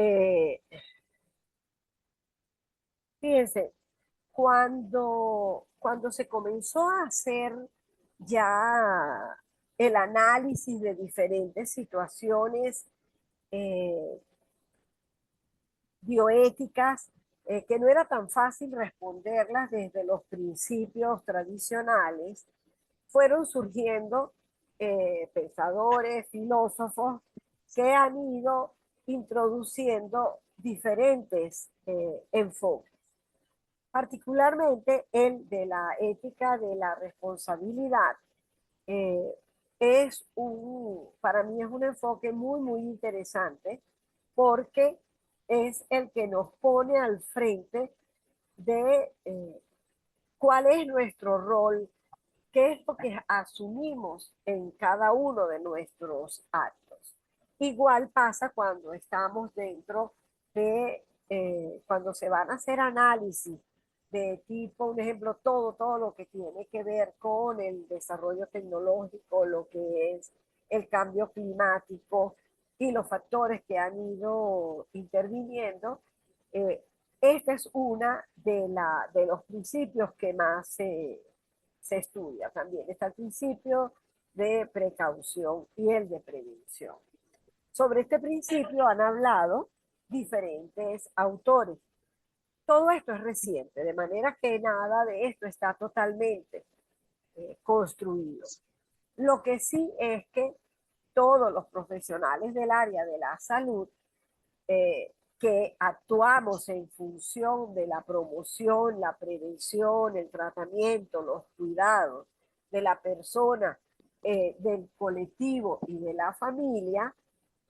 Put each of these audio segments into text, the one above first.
Eh, Fíjense, cuando se comenzó a hacer ya el análisis de diferentes situaciones eh, bioéticas, que no era tan fácil responderlas desde los principios tradicionales, fueron surgiendo pensadores, filósofos que han ido introduciendo diferentes enfoques, particularmente el de la ética de la responsabilidad. eh, para mí es un enfoque muy, muy interesante porque es el que nos pone al frente de cuál es nuestro rol, qué es lo que asumimos en cada uno de nuestros actos. Igual pasa cuando estamos dentro cuando se van a hacer análisis de tipo, un ejemplo, todo lo que tiene que ver con el desarrollo tecnológico, lo que es el cambio climático y los factores que han ido interviniendo. eh, Esta es una de los principios que más se estudia. También está el principio de precaución y el de prevención. Sobre este principio han hablado diferentes autores. Todo esto es reciente, de manera que nada de esto está totalmente construido. Lo que sí es que todos los profesionales del área de la salud que actuamos en función de la promoción, la prevención, el tratamiento, los cuidados de la persona, del colectivo y de la familia,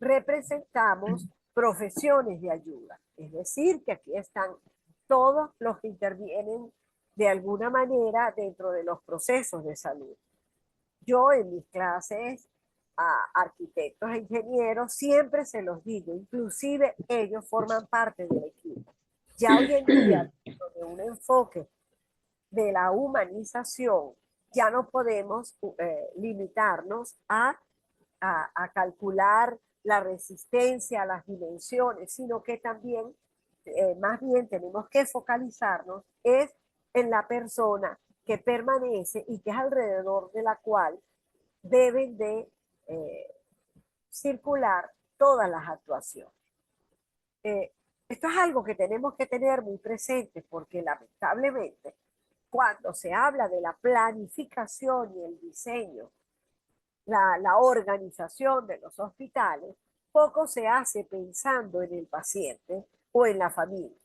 representamos profesiones de ayuda. Es decir, que aquí están todos los que intervienen de alguna manera dentro de los procesos de salud. Yo en mis clases a arquitectos e ingenieros siempre se los digo, inclusive ellos forman parte del equipo. Ya hoy en día, dentro de un enfoque de la humanización, ya no podemos limitarnos a calcular la resistencia a las dimensiones, sino que también, más bien tenemos que focalizarnos es en la persona que permanece y que es alrededor de la cual deben de eh, circular todas las actuaciones. Eh, Esto es algo que tenemos que tener muy presente porque lamentablemente cuando se habla de la planificación y el diseño, la organización de los hospitales, poco se hace pensando en el paciente o en la familia.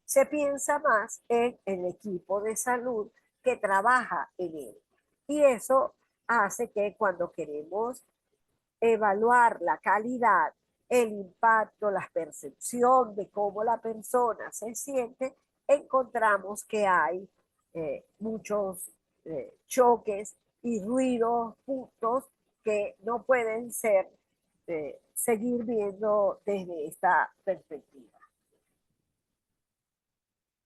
Se piensa más en el equipo de salud que trabaja en él. Y eso hace que cuando queremos evaluar la calidad, el impacto, la percepción de cómo la persona se siente, encontramos que hay muchos choques y ruidos, puntos que no pueden ser seguir viendo desde esta perspectiva.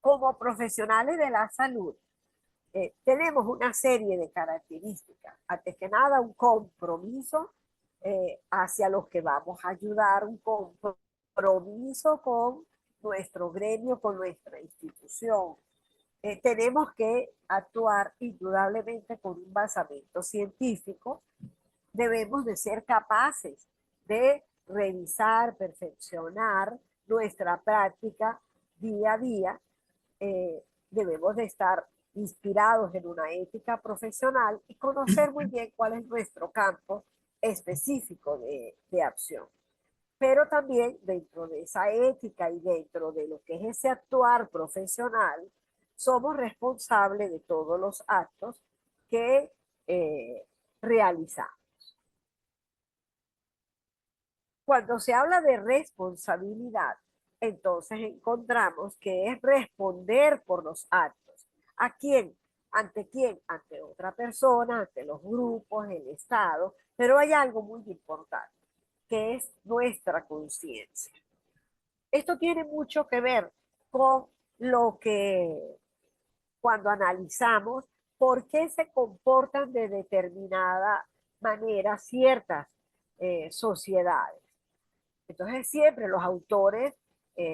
Como profesionales de la salud, tenemos una serie de características. Antes que nada, un compromiso hacia los que vamos a ayudar, un compromiso con nuestro gremio, con nuestra institución. Tenemos que actuar indudablemente con un basamento científico. Debemos de ser capaces de revisar, perfeccionar nuestra práctica día a día. Debemos de estar inspirados en una ética profesional y conocer muy bien cuál es nuestro campo específico de acción. Pero también dentro de esa ética y dentro de lo que es ese actuar profesional, somos responsables de todos los actos que realizamos. Cuando se habla de responsabilidad, entonces encontramos que es responder por los actos. ¿A quién? ¿Ante quién? Ante otra persona, ante los grupos, el Estado. Pero hay algo muy importante, que es nuestra conciencia. Esto tiene mucho que ver con lo que cuando analizamos por qué se comportan de determinada manera ciertas sociedades. Entonces siempre los autores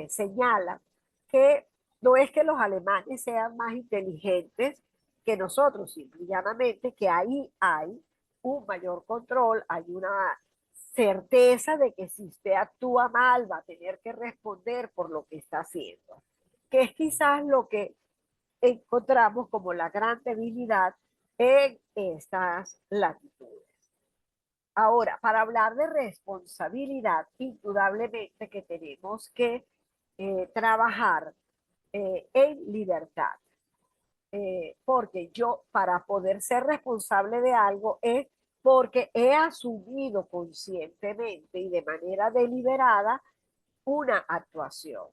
señala que no es que los alemanes sean más inteligentes que nosotros, simple y llanamente que ahí hay un mayor control, hay una certeza de que si usted actúa mal va a tener que responder por lo que está haciendo, que es quizás lo que encontramos como la gran debilidad en estas latitudes. Ahora, para hablar de responsabilidad, indudablemente que tenemos que trabajar en libertad, porque yo para poder ser responsable de algo es porque he asumido conscientemente y de manera deliberada una actuación.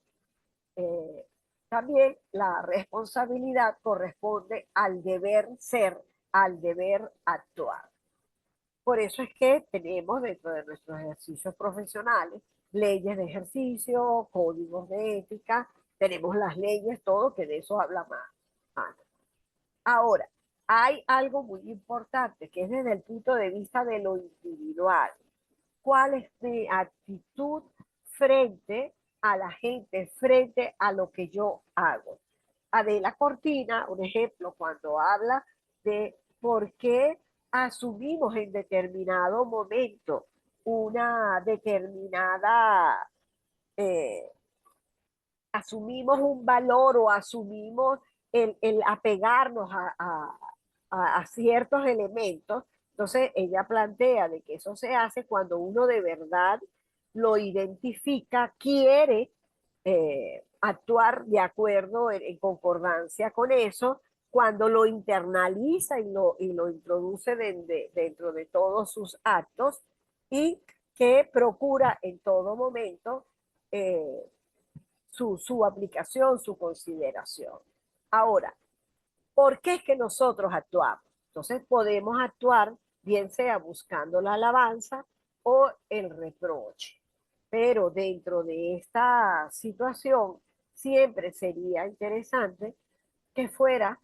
Eh, También la responsabilidad corresponde al deber ser, al deber actuar. Por eso es que tenemos dentro de nuestros ejercicios profesionales leyes de ejercicio, códigos de ética, tenemos las leyes, todo, que de eso habla más. Ahora, hay algo muy importante que es desde el punto de vista de lo individual. ¿Cuál es mi actitud frente a la gente, frente a lo que yo hago? Adela Cortina, un ejemplo, cuando habla de por qué asumimos en determinado momento una determinada, eh, asumimos un valor o asumimos el apegarnos a ciertos elementos. Entonces ella plantea de que eso se hace cuando uno de verdad lo identifica, quiere actuar de acuerdo, en concordancia con eso, cuando lo internaliza y lo introduce dentro de todos sus actos y que procura en todo momento su aplicación, su consideración. Ahora, ¿por qué es que nosotros actuamos? Entonces podemos actuar bien sea buscando la alabanza o el reproche. Pero dentro de esta situación siempre sería interesante que fuera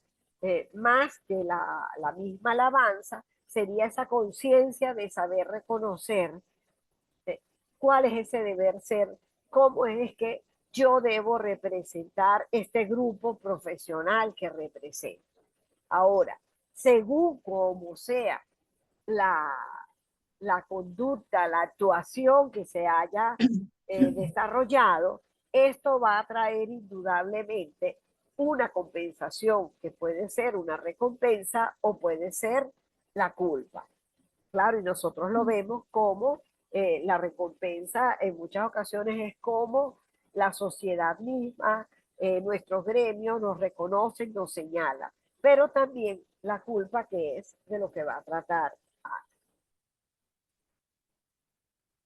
más que la misma alabanza, sería esa conciencia de saber reconocer cuál es ese deber ser, cómo es que yo debo representar este grupo profesional que represento. Ahora, según como sea la, la conducta, la actuación que se haya desarrollado, esto va a traer indudablemente una compensación que puede ser una recompensa o puede ser la culpa. Claro, y nosotros lo vemos como la recompensa en muchas ocasiones es como la sociedad misma, nuestros gremios nos reconocen, nos señalan, pero también la culpa que es de lo que va a tratar.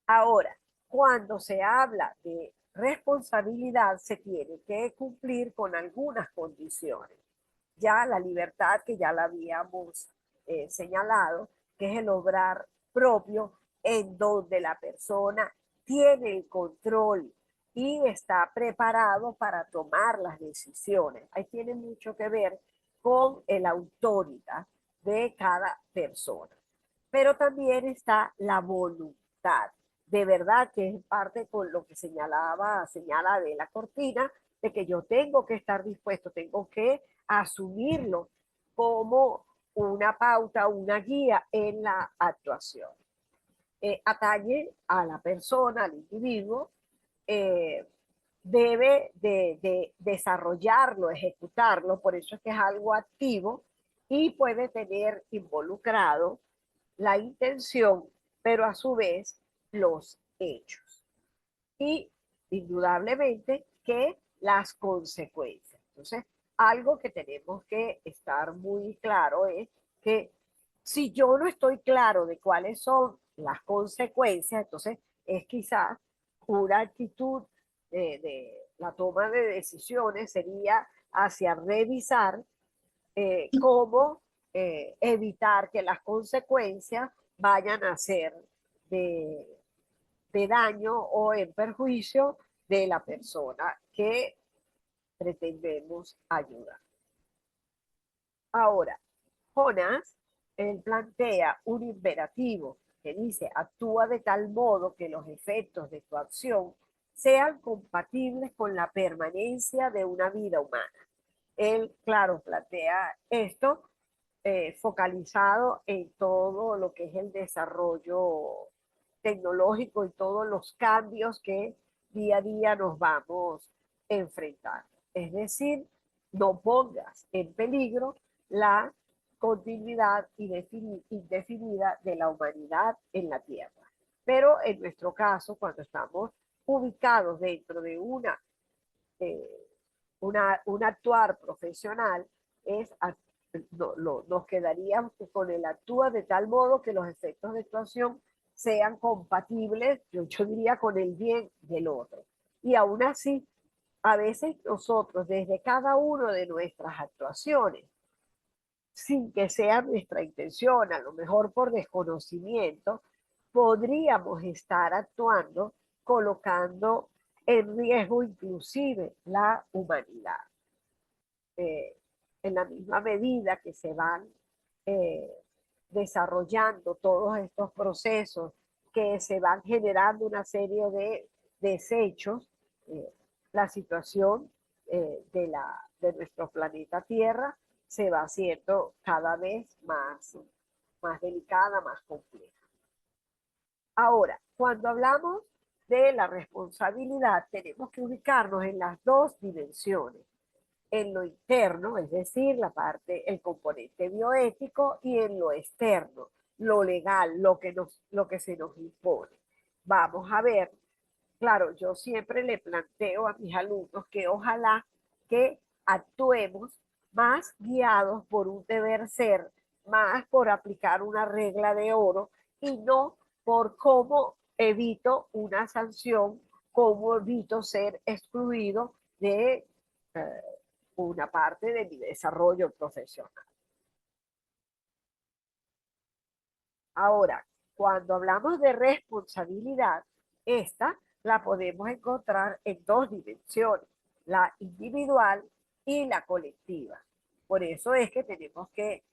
Ahora, cuando se habla de responsabilidad, se tiene que cumplir con algunas condiciones. Ya la libertad, que ya la habíamos señalado, que es el obrar propio, en donde la persona tiene el control y está preparado para tomar las decisiones. Ahí tiene mucho que ver con el autoridad de cada persona. Pero también está la voluntad. De verdad que es parte con lo que señala de la Cortina, de que yo tengo que estar dispuesto, tengo que asumirlo como una pauta, una guía en la actuación. Atañe a la persona, al individuo, eh, debe de desarrollarlo, ejecutarlo, por eso es que es algo activo y puede tener involucrado la intención, pero a su vez los hechos. Y indudablemente que las consecuencias. Entonces, algo que tenemos que estar muy claro es que si yo no estoy claro de cuáles son las consecuencias, entonces es quizás una actitud la toma de decisiones sería hacia revisar cómo evitar que las consecuencias vayan a ser de, de daño o en perjuicio de la persona que pretendemos ayudar. Ahora, Jonas, él plantea un imperativo que dice, actúa de tal modo que los efectos de tu acción sean compatibles con la permanencia de una vida humana. Él, claro, plantea esto focalizado en todo lo que es el desarrollo tecnológico y todos los cambios que día a día nos vamos enfrentando. Es decir, no pongas en peligro la continuidad indefinida de la humanidad en la Tierra. Pero en nuestro caso, cuando estamos ubicados dentro de eh, un actuar profesional, es nos quedaríamos con el actúa de tal modo que los efectos de actuación sean compatibles, yo diría, con el bien del otro. Y aún así, a veces nosotros, desde cada uno de nuestras actuaciones, sin que sea nuestra intención, a lo mejor por desconocimiento, podríamos estar actuando colocando en riesgo inclusive la humanidad. Eh, en la misma medida que se van eh, desarrollando todos estos procesos, que se van generando una serie de desechos, eh, la situación de nuestro planeta Tierra se va haciendo cada vez más delicada, más compleja. Ahora, cuando hablamos de la responsabilidad, tenemos que ubicarnos en las dos dimensiones, en lo interno, es decir, la parte, el componente bioético, y en lo externo, lo legal, lo que se nos impone. Vamos a ver, claro, yo siempre le planteo a mis alumnos que ojalá que actuemos más guiados por un deber ser, más por aplicar una regla de oro y no por cómo evito una sanción, cómo evito ser excluido de una parte de mi desarrollo profesional. Ahora, cuando hablamos de responsabilidad, esta la podemos encontrar en dos dimensiones, la individual y la colectiva. Por eso es que tenemos que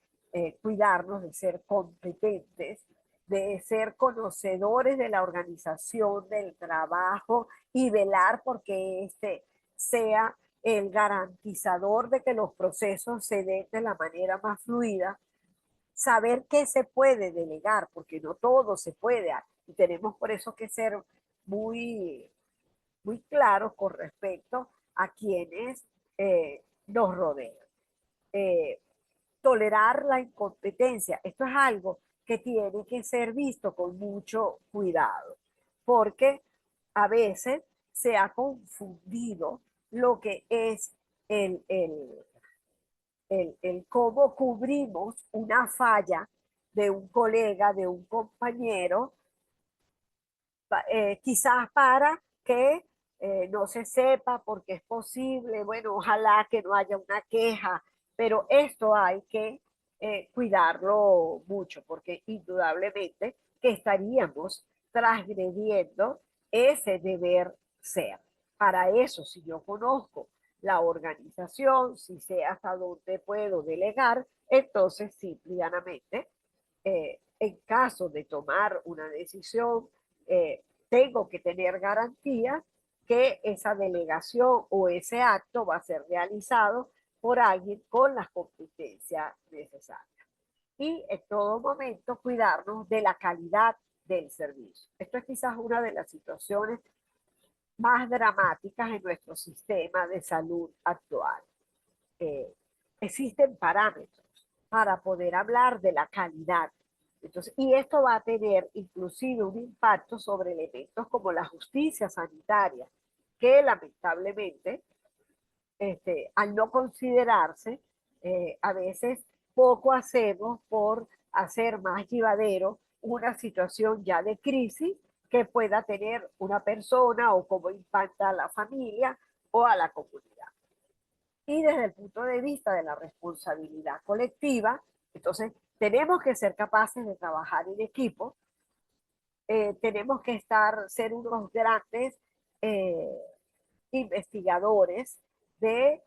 cuidarnos de ser competentes, de ser conocedores de la organización del trabajo y velar porque este sea el garantizador de que los procesos se den de la manera más fluida, saber qué se puede delegar, porque no todo se puede, y tenemos por eso que ser muy, muy claros con respecto a quienes nos rodean. Eh, Tolerar la incompetencia, esto es algo que tiene que ser visto con mucho cuidado, porque a veces se ha confundido lo que es el cómo cubrimos una falla de un colega, de un compañero, quizás para que no se sepa porque es posible, bueno, ojalá que no haya una queja, pero esto hay que cuidarlo mucho porque indudablemente que estaríamos transgrediendo ese deber ser. Para eso, si yo conozco la organización, si sé hasta dónde puedo delegar, entonces simplemente, en caso de tomar una decisión, tengo que tener garantías que esa delegación o ese acto va a ser realizado por alguien con las competencias necesarias. Y en todo momento cuidarnos de la calidad del servicio. Esto es quizás una de las situaciones más dramáticas en nuestro sistema de salud actual. Eh, Existen parámetros para poder hablar de la calidad. Entonces, y esto va a tener inclusive un impacto sobre elementos como la justicia sanitaria, que lamentablemente, al no considerarse, a veces poco hacemos por hacer más llevadero una situación ya de crisis que pueda tener una persona o cómo impacta a la familia o a la comunidad. Y desde el punto de vista de la responsabilidad colectiva, entonces tenemos que ser capaces de trabajar en equipo, tenemos que ser unos grandes eh, investigadores de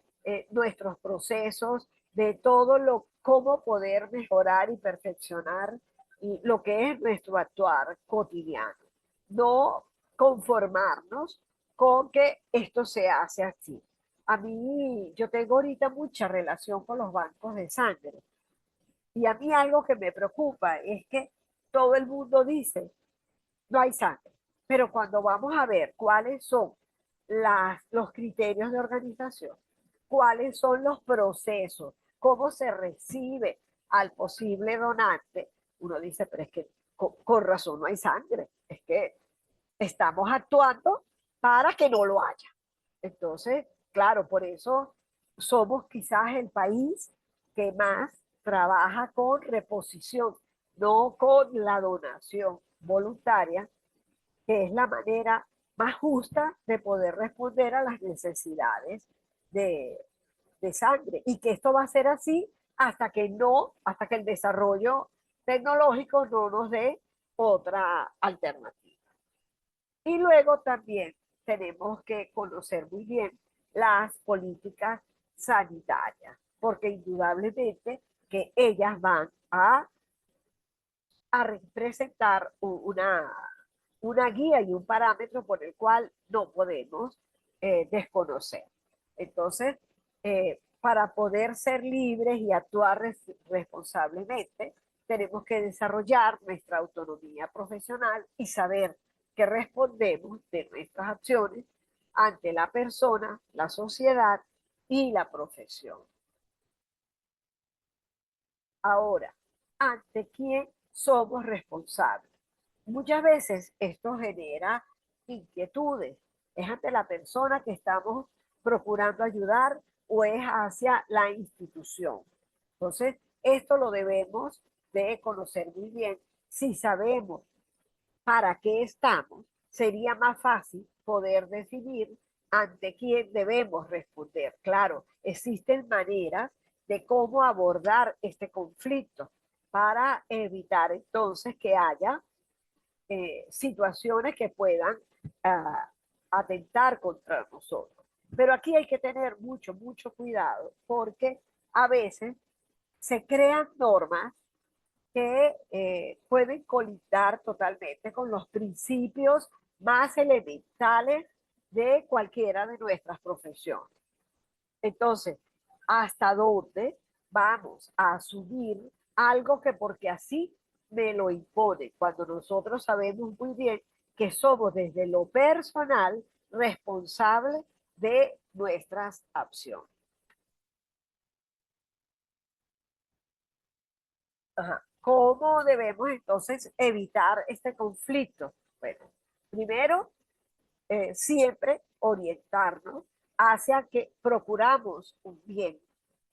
nuestros procesos, de cómo poder mejorar y perfeccionar lo que es nuestro actuar cotidiano. No conformarnos con que esto se hace así. A mí, yo tengo ahorita mucha relación con los bancos de sangre y a mí algo que me preocupa es que todo el mundo dice, no hay sangre, pero cuando vamos a ver cuáles son los criterios de organización, cuáles son los procesos, cómo se recibe al posible donante, uno dice, pero es que con razón no hay sangre, es que estamos actuando para que no lo haya. Entonces, claro, por eso somos quizás el país que más trabaja con reposición, no con la donación voluntaria, que es la manera más justa de poder responder a las necesidades de, de sangre. Y que esto va a ser así hasta que el desarrollo tecnológico no nos dé otra alternativa. Y luego también tenemos que conocer muy bien las políticas sanitarias, porque indudablemente que ellas van a representar una guía y un parámetro por el cual no podemos desconocer. Entonces, para poder ser libres y actuar responsablemente, tenemos que desarrollar nuestra autonomía profesional y saber que respondemos de nuestras acciones ante la persona, la sociedad y la profesión. Ahora, ¿ante quién somos responsables? Muchas veces esto genera inquietudes. ¿Es ante la persona que estamos procurando ayudar o es hacia la institución? Entonces, esto lo debemos de conocer muy bien. Si sabemos para qué estamos, sería más fácil poder definir ante quién debemos responder. Claro, existen maneras de cómo abordar este conflicto para evitar entonces que haya situaciones que puedan atentar contra nosotros. Pero aquí hay que tener mucho, mucho cuidado porque a veces se crean normas que pueden colitar totalmente con los principios más elementales de cualquiera de nuestras profesiones. Entonces, ¿hasta dónde vamos a asumir algo que porque así me lo impone? Cuando nosotros sabemos muy bien que somos desde lo personal responsables de nuestras acciones. Ajá. ¿Cómo debemos entonces evitar este conflicto? Bueno, primero, siempre orientarnos hacia que procuramos un bien,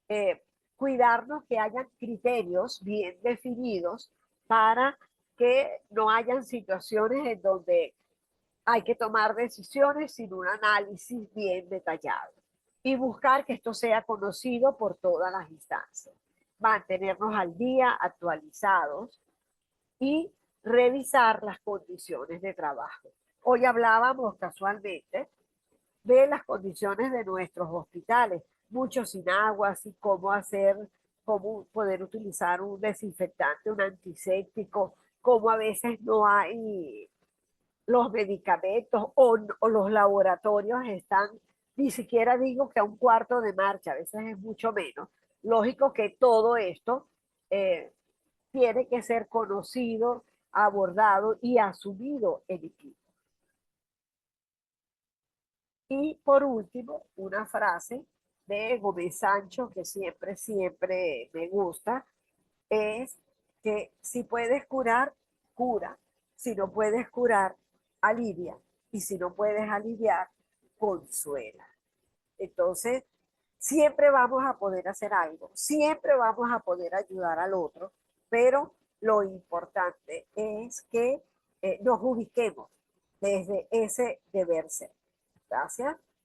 eh, cuidarnos que hayan criterios bien definidos para que no hayan situaciones en donde hay que tomar decisiones sin un análisis bien detallado y buscar que esto sea conocido por todas las instancias. Mantenernos al día, actualizados y revisar las condiciones de trabajo. Hoy hablábamos casualmente de las condiciones de nuestros hospitales, muchos sin agua, así cómo hacer, cómo poder utilizar un desinfectante, un antiséptico, cómo a veces no hay los medicamentos o los laboratorios están, ni siquiera digo que a un cuarto de marcha, a veces es mucho menos. Lógico que todo esto eh, tiene que ser conocido, abordado y asumido en equipo. Y por último, una frase de Gómez Sancho que siempre, siempre me gusta, es que si puedes curar, cura. Si no puedes curar, alivia. Y si no puedes aliviar, consuela. Entonces, siempre vamos a poder hacer algo, siempre vamos a poder ayudar al otro, pero lo importante es que nos ubiquemos desde ese deber ser. Gracias.